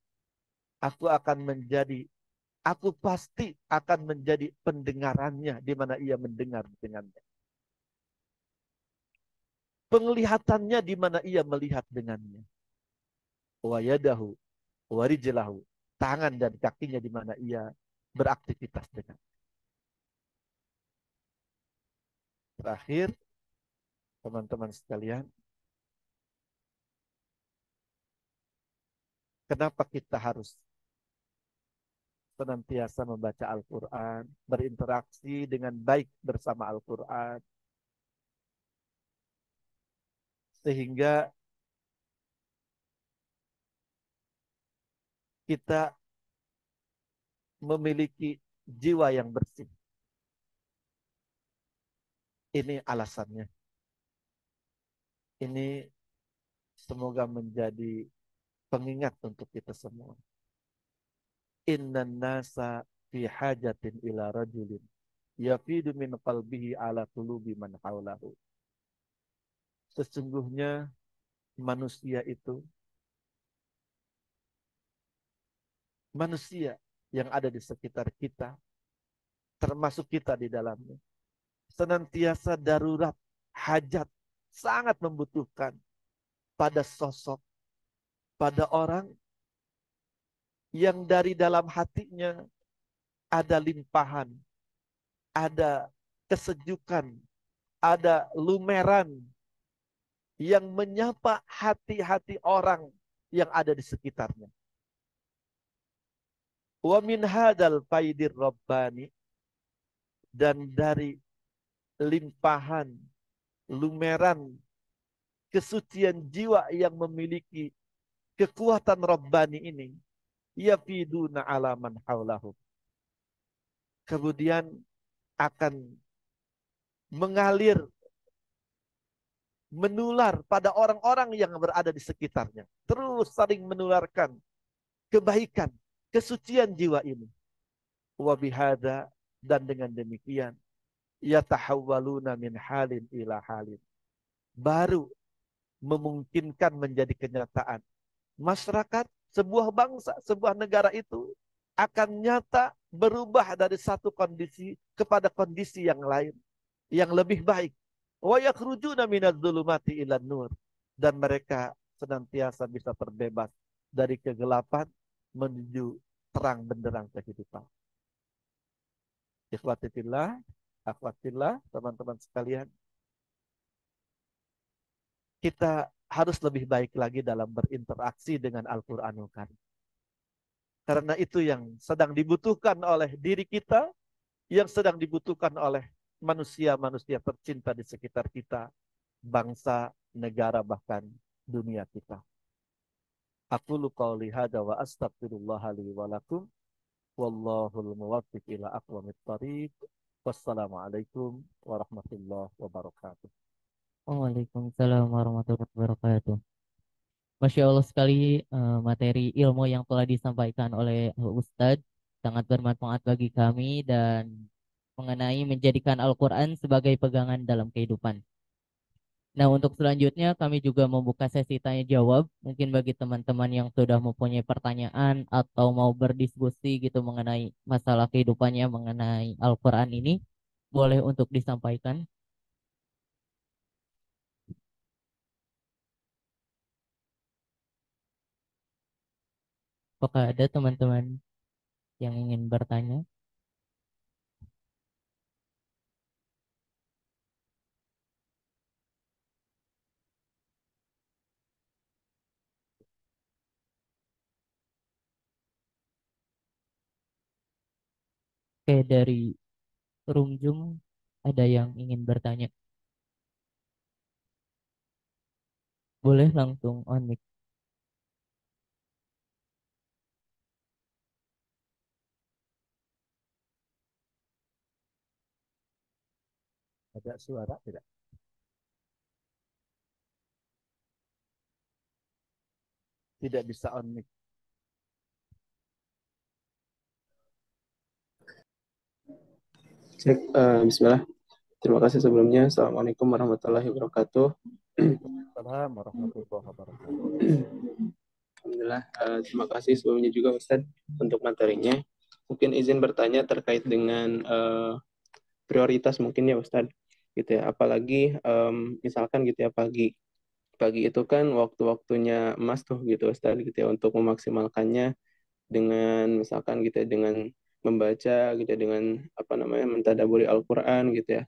Aku akan menjadi, aku pasti akan menjadi pendengarannya di mana ia mendengar dengannya. Penglihatannya di mana ia melihat dengannya. Wa yadahu wa rijlahu, tangan dan kakinya di mana ia beraktivitas dengan. Terakhir, teman-teman sekalian, kenapa kita harus senantiasa membaca Al-Quran, berinteraksi dengan baik bersama Al-Quran, sehingga kita memiliki jiwa yang bersih. Ini alasannya. Ini semoga menjadi pengingat untuk kita semua. Innan nasa fi hajatin ila rajulin yafidu min qalbihi ala qulubi man haulahu. Sesungguhnya manusia itu, manusia yang ada di sekitar kita, termasuk kita di dalamnya, senantiasa darurat, hajat, sangat membutuhkan pada sosok, pada orang yang dari dalam hatinya ada limpahan, ada kesejukan, ada lumeran yang menyapa hati-hati orang yang ada di sekitarnya. Wa min hadal faidir rabbani, dan dari limpahan, lumeran, kesucian jiwa yang memiliki kekuatan Rabbani ini, yafiduna alaman haulahum. Kemudian akan mengalir, menular pada orang-orang yang berada di sekitarnya. Terus saling menularkan kebaikan, kesucian jiwa ini. Wa bihada, dan dengan demikian, yatahawwaluna min halin ila halin. Baru memungkinkan menjadi kenyataan. Masyarakat, sebuah bangsa, sebuah negara itu akan nyata berubah dari satu kondisi kepada kondisi yang lain, yang lebih baik. Wa yakhrujuna minadh-dhulumati ilan nur, dan mereka senantiasa bisa terbebas dari kegelapan menuju terang benderang kehidupan. Ikhwati fillah, akhwat fillah, teman-teman sekalian, kita harus lebih baik lagi dalam berinteraksi dengan Al-Qur'anul Karim. Karena itu yang sedang dibutuhkan oleh diri kita, yang sedang dibutuhkan oleh manusia-manusia tercinta di sekitar kita, bangsa, negara, bahkan dunia kita. Aku qouli hadza wa astaghfirullah li wa lakum, wallahul muwaffiq ila aqwamit thariq. Wassalamualaikum warahmatullahi wabarakatuh. Waalaikumsalam warahmatullahi wabarakatuh. Masya Allah sekali, materi ilmu yang telah disampaikan oleh Ustadz sangat bermanfaat bagi kami dan mengenai menjadikan Al-Quran sebagai pegangan dalam kehidupan. Nah, untuk selanjutnya kami juga membuka sesi tanya jawab. Mungkin bagi teman-teman yang sudah mempunyai pertanyaan atau mau berdiskusi gitu mengenai masalah kehidupannya mengenai Al-Quran ini, boleh untuk disampaikan. Apakah ada teman-teman yang ingin bertanya? Oke, dari Rumjung ada yang ingin bertanya. Boleh langsung on mic. Ada suara tidak? tidak bisa on mic. Cek, Bismillah. Terima kasih sebelumnya. Assalamualaikum warahmatullahi wabarakatuh. Waalaikumsalam warahmatullahi wabarakatuh. Alhamdulillah. Terima kasih sebelumnya juga Ustadz untuk materinya. Mungkin izin bertanya terkait dengan prioritas mungkin ya Ustadz, gitu ya. Apalagi misalkan gitu ya pagi. Pagi itu kan waktu-waktunya emas tuh gitu Ustadz gitu ya untuk memaksimalkannya dengan misalkan gitu ya dengan membaca gitu ya dengan apa namanya mentadaburi Al-Qur'an gitu ya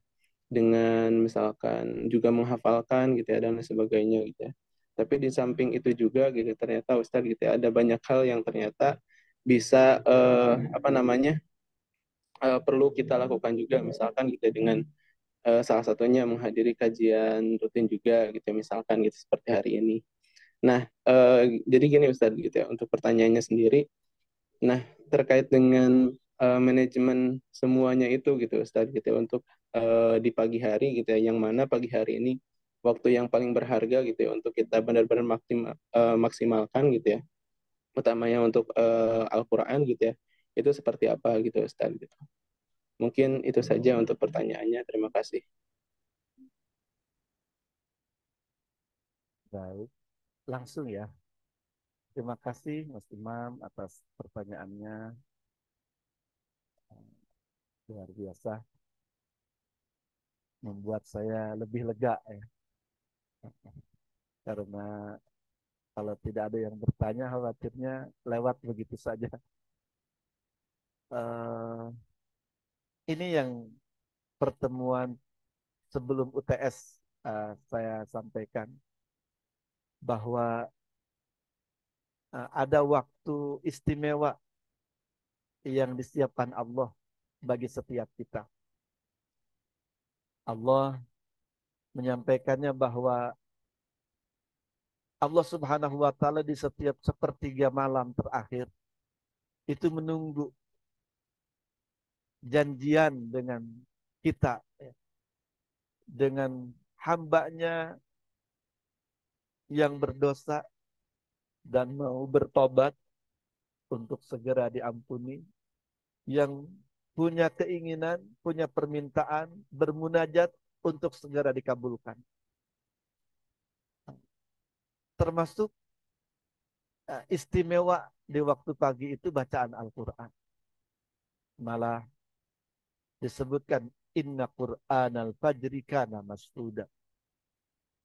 dengan misalkan juga menghafalkan gitu ya dan lain sebagainya gitu ya. Tapi di samping itu juga gitu ternyata Ustadz gitu ya ada banyak hal yang ternyata bisa apa namanya perlu kita lakukan juga misalkan gitu ya, dengan salah satunya menghadiri kajian rutin juga gitu ya, misalkan gitu seperti hari ini. Nah, jadi gini Ustadz gitu ya untuk pertanyaannya sendiri. Nah, terkait dengan manajemen semuanya itu gitu Ustadz gitu ya, untuk di pagi hari gitu ya, yang mana pagi hari ini waktu yang paling berharga gitu ya untuk kita benar-benar maksimalkan gitu ya, utamanya untuk Al-Qur'an gitu ya. Itu seperti apa gitu Ustadz gitu. Mungkin itu saja untuk pertanyaannya. Terima kasih. Baik, langsung ya. Terima kasih Mas Imam atas pertanyaannya. Luar biasa, membuat saya lebih lega ya. Karena kalau tidak ada yang bertanya, khawatirnya lewat begitu saja. Eh, ini yang pertemuan sebelum UTS saya sampaikan bahwa ada waktu istimewa yang disiapkan Allah bagi setiap kita. Allah menyampaikannya bahwa Allah Subhanahu wa taala di setiap sepertiga malam terakhir itu menunggu janjian dengan kita, ya, dengan hambanya yang berdosa dan mau bertobat untuk segera diampuni, yang punya keinginan, punya permintaan, bermunajat untuk segera dikabulkan. Termasuk istimewa di waktu pagi itu bacaan Al-Quran. Malah disebutkan inna Qur'anal fajri kana masduda.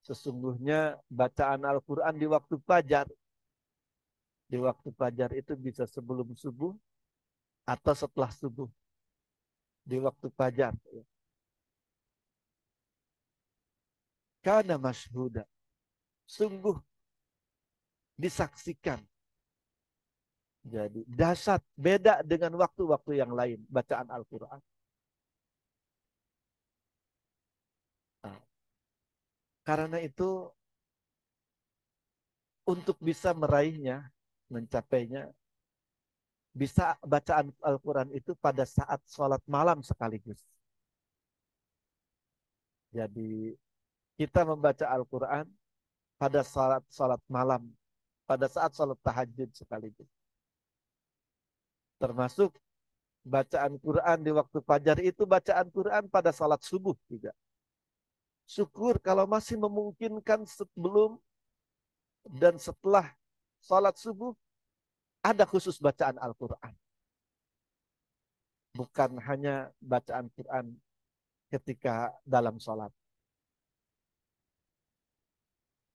Sesungguhnya bacaan Al-Quran di waktu fajar itu bisa sebelum subuh atau setelah subuh. Di waktu fajar. Kana mashuda. Sungguh disaksikan. Jadi dahsyat, beda dengan waktu-waktu yang lain bacaan Al-Quran. Nah, karena itu untuk bisa meraihnya, mencapainya, bisa bacaan Al-Quran itu pada saat sholat malam sekaligus. Jadi kita membaca Al-Quran pada sholat malam, pada saat sholat tahajud sekaligus. Termasuk bacaan Quran di waktu fajar itu bacaan Quran pada sholat subuh juga. Syukur kalau masih memungkinkan sebelum dan setelah sholat subuh ada khusus bacaan Al-Quran. Bukan hanya bacaan Quran ketika dalam sholat.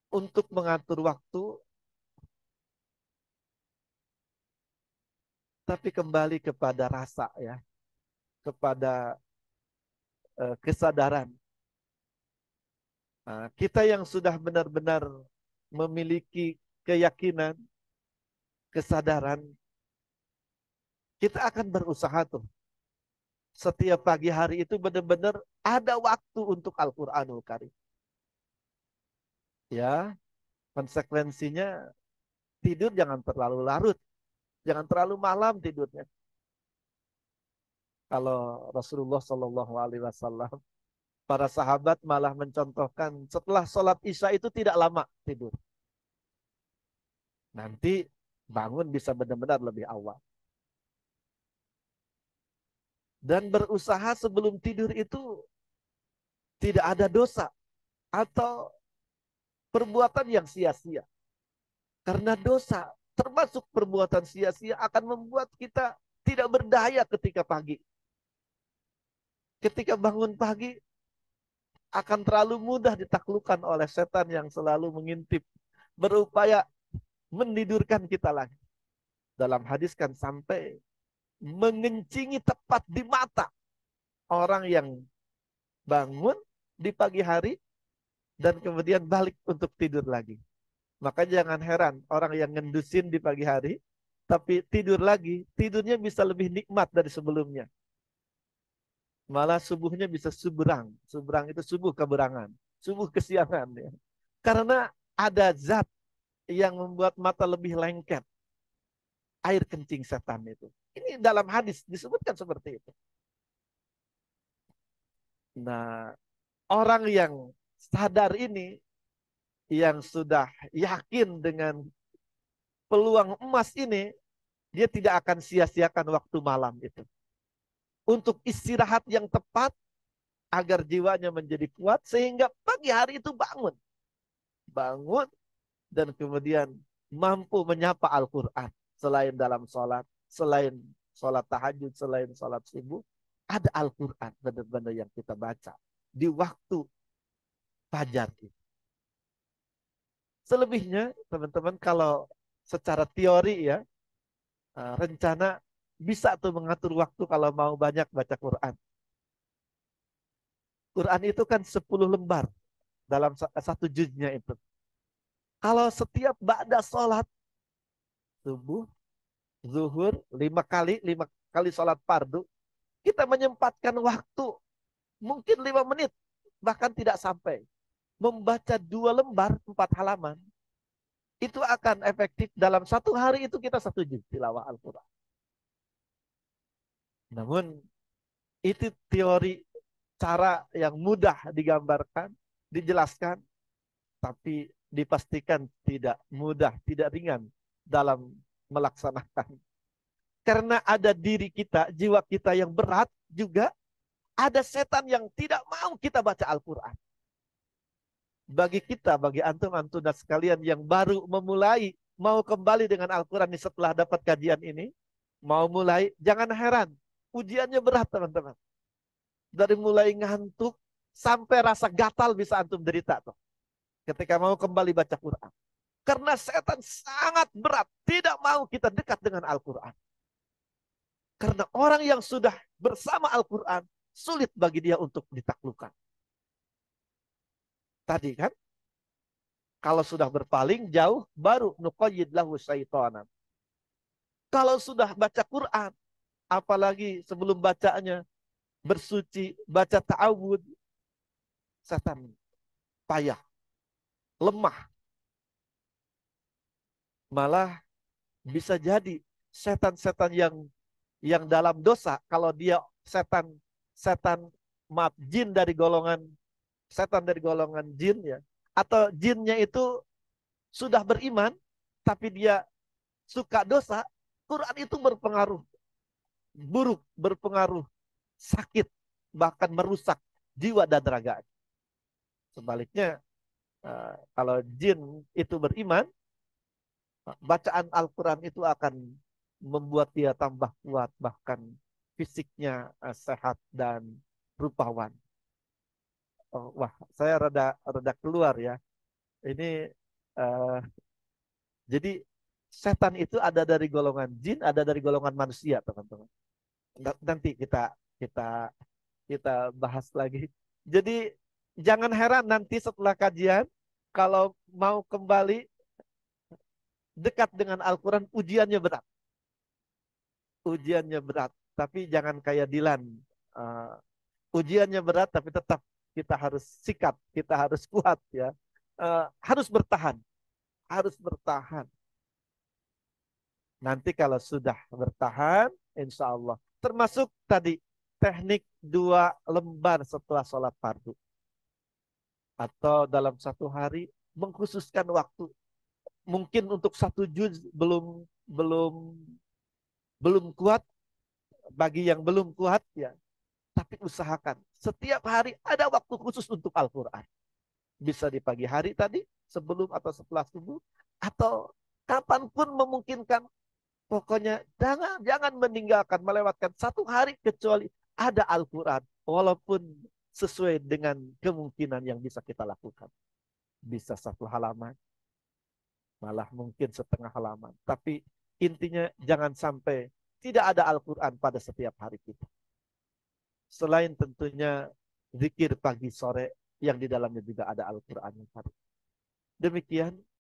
Untuk mengatur waktu, tapi kembali kepada rasa ya, kepada kesadaran. Nah, kita yang sudah benar-benar memiliki keyakinan, kesadaran, kita akan berusaha tuh. Setiap pagi hari itu benar-benar ada waktu untuk Al-Quranul Karim. Ya, konsekuensinya tidur jangan terlalu larut, jangan terlalu malam tidurnya. Kalau Rasulullah Shallallahu Alaihi Wasallam, para sahabat malah mencontohkan setelah sholat isya itu tidak lama tidur. Nanti bangun bisa benar-benar lebih awal. Dan berusaha sebelum tidur itu tidak ada dosa atau perbuatan yang sia-sia. Karena dosa, termasuk perbuatan sia-sia, akan membuat kita tidak berdaya ketika pagi. Ketika bangun pagi, akan terlalu mudah ditaklukkan oleh setan yang selalu mengintip, berupaya menidurkan kita lagi. Dalam hadis kan sampai mengencingi tepat di mata orang yang bangun di pagi hari dan kemudian balik untuk tidur lagi. Maka jangan heran orang yang ngendusin di pagi hari, tapi tidur lagi, tidurnya bisa lebih nikmat dari sebelumnya. Malah subuhnya bisa subrang. Subrang itu subuh keberangan, subuh kesiangan. Ya. Karena ada zat yang membuat mata lebih lengket. Air kencing setan itu. Ini dalam hadis disebutkan seperti itu. Nah, orang yang sadar ini, yang sudah yakin dengan peluang emas ini, dia tidak akan sia-siakan waktu malam itu. Untuk istirahat yang tepat, agar jiwanya menjadi kuat, sehingga pagi hari itu bangun. Bangun, dan kemudian mampu menyapa Al-Quran. Selain dalam sholat, selain sholat tahajud, selain sholat subuh, ada Al-Quran benar-benar yang kita baca di waktu fajar. Selebihnya, teman-teman, kalau secara teori ya, rencana bisa tuh mengatur waktu kalau mau banyak baca Quran. Quran itu kan 10 lembar dalam satu juznya itu. Kalau setiap ba'da sholat subuh, zuhur, 5 kali sholat fardu, kita menyempatkan waktu mungkin 5 menit, bahkan tidak sampai. Membaca 2 lembar, 4 halaman, itu akan efektif dalam satu hari itu kita 1 juz tilawah Al-Quran. Namun itu teori, cara yang mudah digambarkan, dijelaskan, tapi dipastikan tidak mudah, tidak ringan dalam melaksanakan. Karena ada diri kita, jiwa kita yang berat juga, ada setan yang tidak mau kita baca Al-Quran. Bagi kita, bagi antum-antum dan sekalian yang baru memulai, mau kembali dengan Al-Quran setelah dapat kajian ini, mau mulai, jangan heran. Ujiannya berat, teman-teman. Dari mulai ngantuk, sampai rasa gatal bisa antum derita tuh. Ketika mau kembali baca Quran. Karena setan sangat berat, tidak mau kita dekat dengan Al-Quran. Karena orang yang sudah bersama Al-Quran, sulit bagi dia untuk ditaklukkan. Tadi kan, kalau sudah berpaling jauh, baru nuqayyid lahu syaitanan. Kalau sudah baca Quran, apalagi sebelum bacanya, bersuci, baca ta'awud, setan payah, lemah. Malah bisa jadi setan-setan yang dalam dosa, kalau dia setan maaf, jin dari golongan setan dari golongan jin ya, atau jinnya itu sudah beriman tapi dia suka dosa, Quran itu berpengaruh buruk, berpengaruh sakit, bahkan merusak jiwa dan raga. Sebaliknya, kalau jin itu beriman, bacaan Al-Quran itu akan membuat dia tambah kuat, bahkan fisiknya sehat dan rupawan. Oh, wah, saya rada keluar ya. Ini jadi setan itu ada dari golongan jin, ada dari golongan manusia, teman-teman. Nanti kita kita bahas lagi. Jadi jangan heran nanti setelah kajian kalau mau kembali dekat dengan Al-Quran, ujiannya berat. Ujiannya berat, tapi jangan kayak Dilan. Ujiannya berat, tapi tetap kita harus sikat, kita harus kuat ya. Harus bertahan, harus bertahan. Nanti kalau sudah bertahan, insya Allah. Termasuk tadi teknik 2 lembar setelah sholat fardu. Atau dalam satu hari mengkhususkan waktu mungkin untuk 1 juz belum kuat, bagi yang belum kuat ya, tapi usahakan setiap hari ada waktu khusus untuk Al-Quran. Bisa di pagi hari tadi, sebelum atau setelah subuh, atau kapanpun memungkinkan. Pokoknya jangan meninggalkan, melewatkan 1 hari kecuali ada Al-Quran. Walaupun sesuai dengan kemungkinan yang bisa kita lakukan. Bisa 1 halaman, malah mungkin setengah halaman. Tapi intinya jangan sampai tidak ada Al-Quran pada setiap hari kita. Selain tentunya zikir pagi sore yang di dalamnya juga ada Al-Quran. Demikian